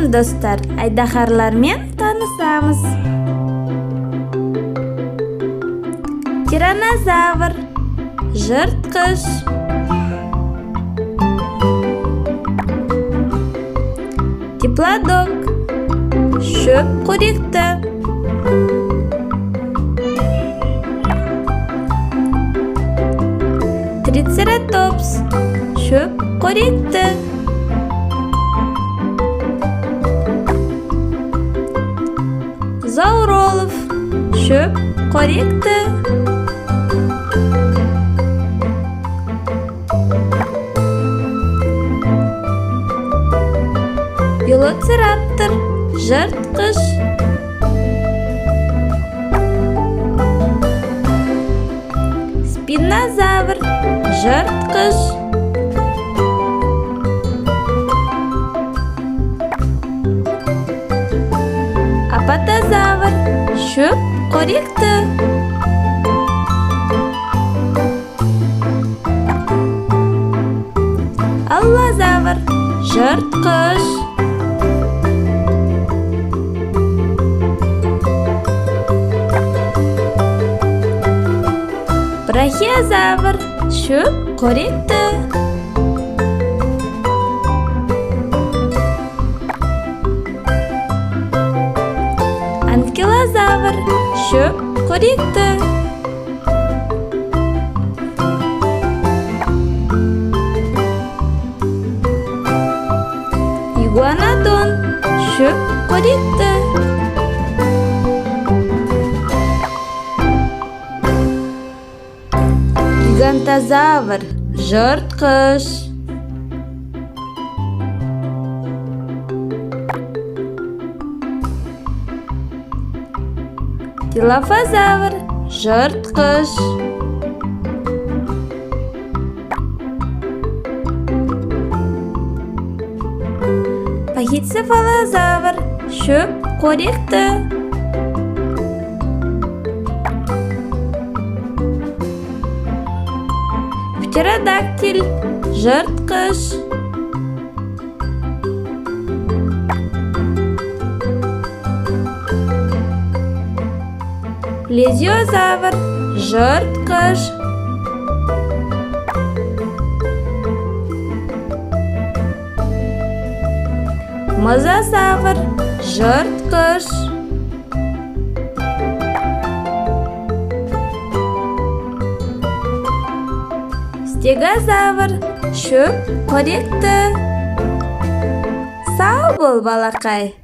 Салам достар, айдаһарлармен танысамыз. Тиранозавр, жырткыч. Диплодок, шөп қоректі. Трицератопс, шөп қоректі. Зауролов, шөп қоректі. Велоцираптор, жырткыч. Спинозавр, жырткыч. Апатозавр, шөп қоректі. Аллозавр, жырткыч. Брахиозавр, шөп қоректі. Анкилозавр, шөп қоректі. Игуанодон, шөп қоректі. Гигантозавр, жырткыч. Дилофозавр, жырткыч. Пахицефалозавр, шөп қоректі. Птеродактиль, жырткыч. Плезиозавр, жырткыч. Мозазавр, жырткыч. Стегозавр, шөп қоректі. Сау бол, балақай.